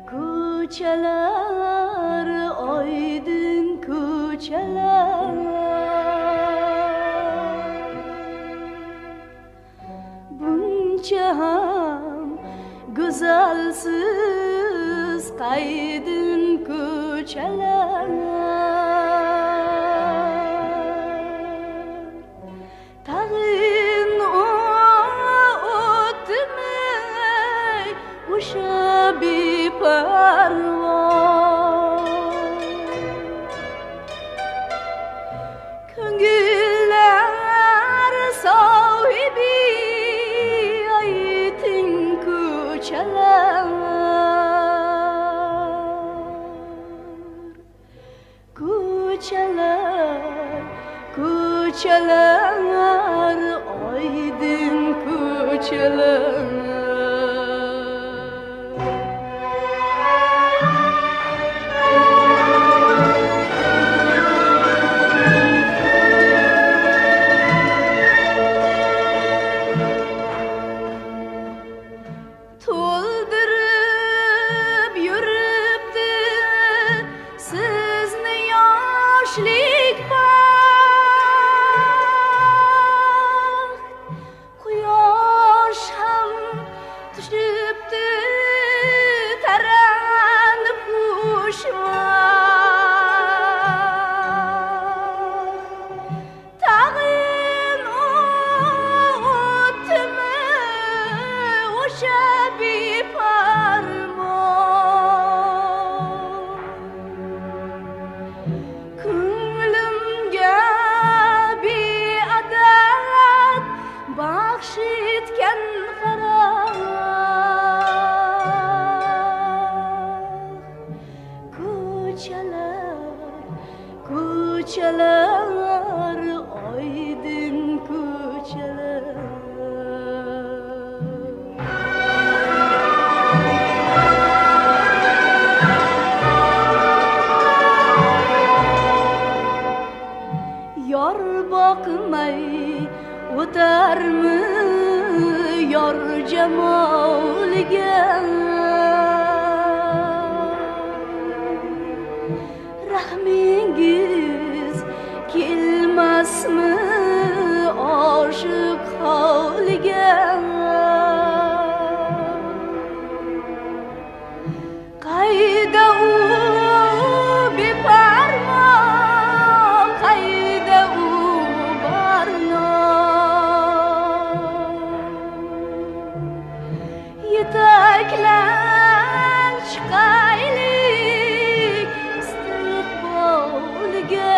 Ko'chalar, oydin ko'chalar, buncha ham go'zalsiz qaydin ko'chalar. Tag'in o'tmi o'sha beparvo ko'ngillar sohibi ayting ko'chalar, ko'chalar, ko'chalar, oydin ko'chalar. To'ldirib yuribdi sizni yoshlik baxt, quyosh ham tushibdi taranib xushvaqt. Tag'in o'tmi o'sha befarmon ko'nglimga beadad baxsh etgan farah. Ko'chalar, ko'chalar, oydin ko'chalar. Yor boqmay o'tarmi yor jamoliga, rahmingiz kelmasmi oshiq holiga. Qayda u beparvo, qayda u barno, yetaklan chiqaylik istiqbolga.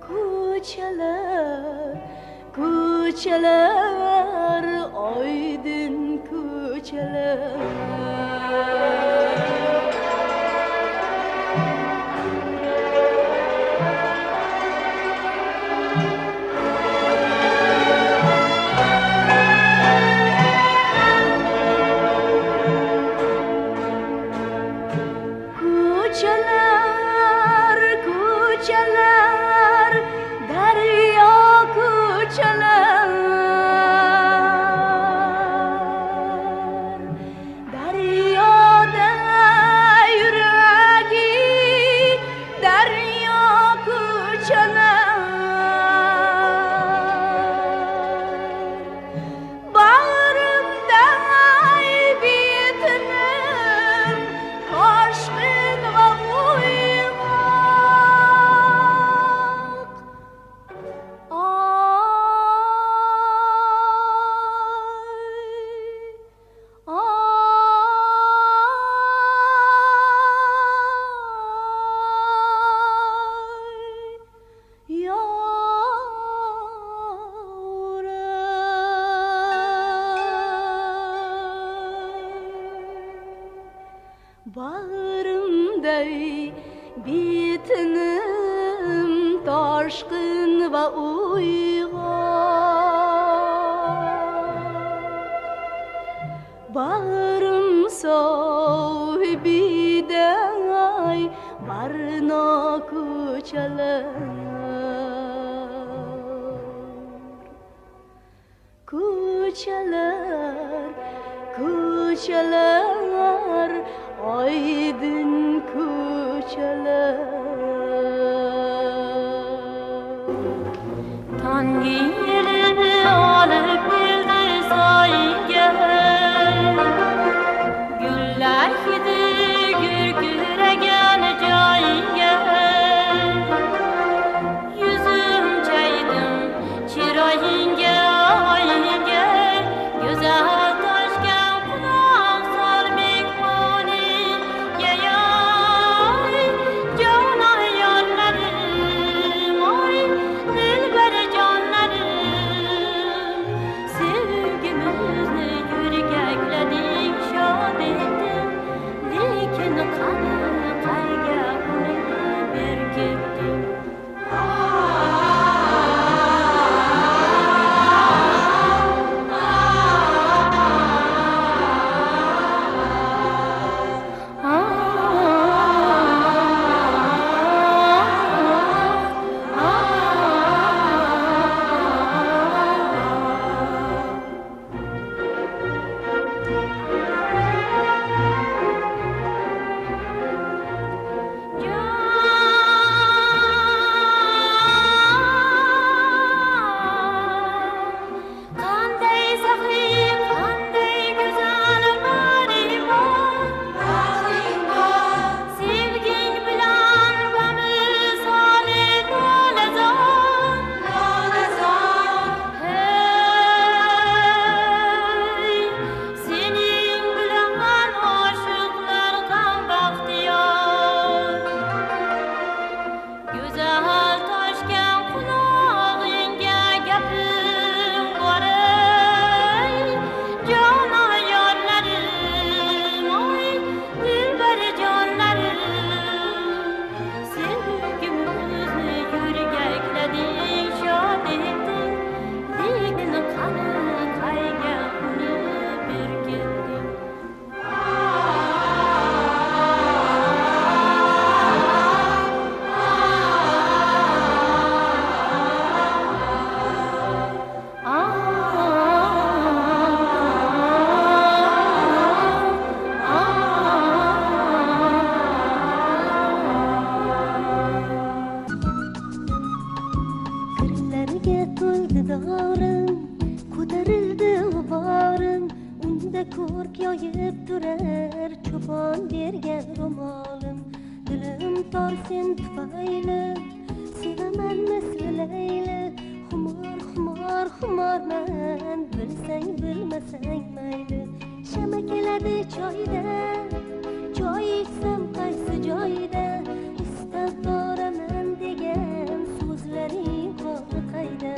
Ko'chalar, ko'chalar, oydin ko'chalar. Ko'chalar, ko'chalar, daryo ko'chalar, daryoda yuragi daryo ko'chalar. Bag'rimda betinim toshqin va uyg'oq. Bag'rimday betinim toshqin va uyg'oq. Bag'rim sohibiday barno ko'chalar. ko'chalar, ko'chalar, oydin ko'chalar. Tangi elini olib keldi soyga, gullar hidi gurkiragan joyga. Yuzim chaydim chiroyingga, oyingga, go'zal toshgan quloq sol mehmoningga. Jonon yollarim, oy dilbar jonlarim, sevgimizni yurgakladik, shod etdim, lekin qani qayga uni berkitdim. Kirlarga to'ldi dog'rim, ko'tarildi g'uborim, unda ko'rk yoyib turar cho'pon bergan ro'molim. Dilim tor sen tufayli, sevaman misli Layli. Xumor, xumor, xumorman, bilsang bilmasang mayli. Shama keladi choyda, choy ichsam qaysi joyda, istab boraman degan so'zlaring qoldi qayda,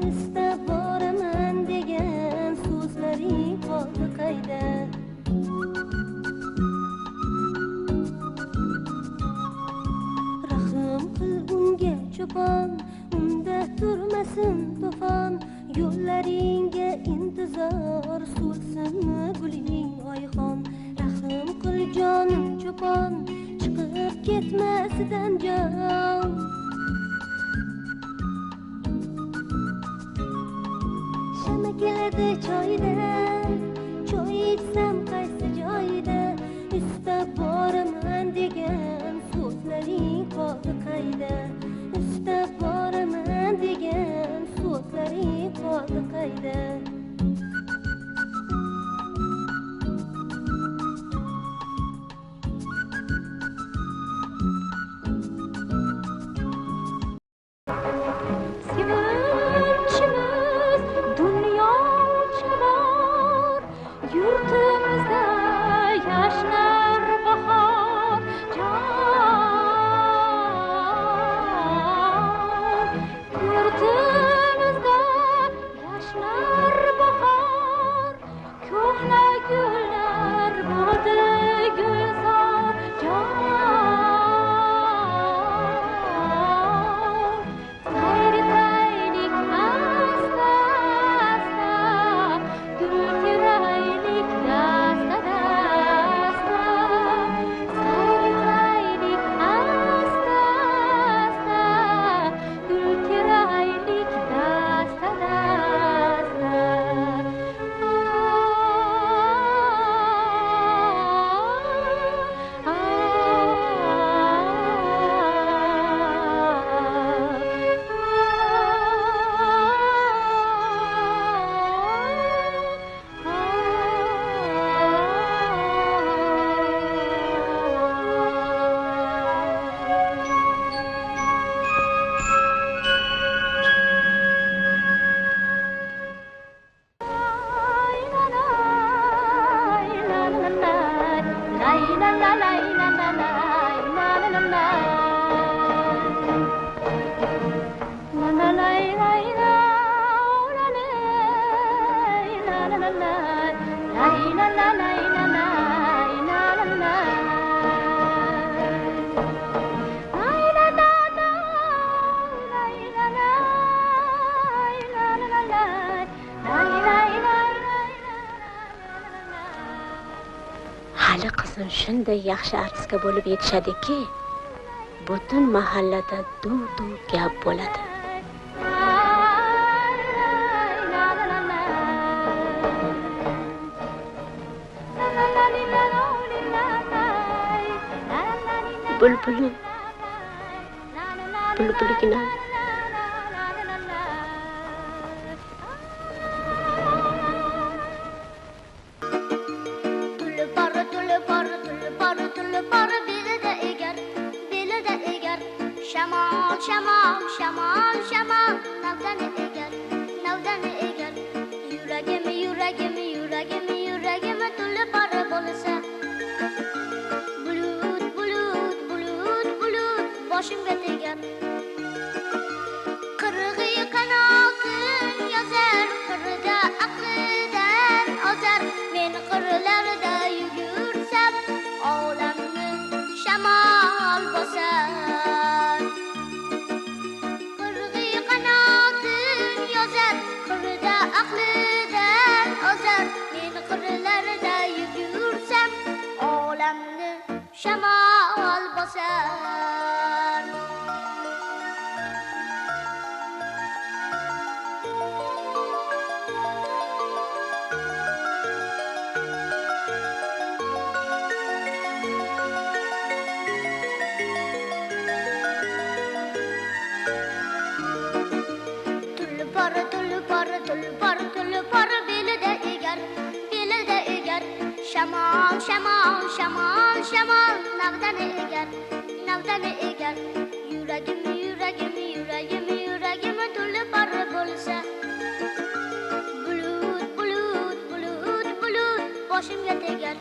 istab boraman degan so'zlaring qoldi qayda. Rahim qil unga cho'pon, unda turmasin to'fon, yo'llaringga intizor, so'lsinmi guling oyxon. Rahim qil jonim cho'pon, chiqib ketmasidan jon. Shama keladi choyda, choy ichsam qaysi joyda, istab boraman degan so'zlaring qoldi qayda, istab boraman degan so'zlaring qoldi qayda. Sevinchimiz dunyocha bor, yurtimizda yashnar bahor. Jon, yurtimizda yashnar hali qizim shunday yaxshi artistga bo'lib yetishadiki, butun mahallada duv-duv gap bo'ladi. Bulbulim, bulbulgina. Shamol, shamol, shamol, navdan egar, navdan egar. Yuragim, yuragim, yuragim, yuragim tulpor bo'lsa. Bulut, bulut, bulut, bulut boshimga tegar. Qirg'i qanotin yozar, qirda aqlidan ozar. Men qirlarda yugursam, olamni shamol bosar. Shamol bosar. Tulpor, tulpor, tulpor, tulpor belida egar, belida egar. Shamol, shamol, shamol, shamol navdan egar, navdan egar. Yuragim, yuragim, yuragim, yuragim tulpor bo'lsa. Bulut, bulut, bulut, bulut boshimga tegar.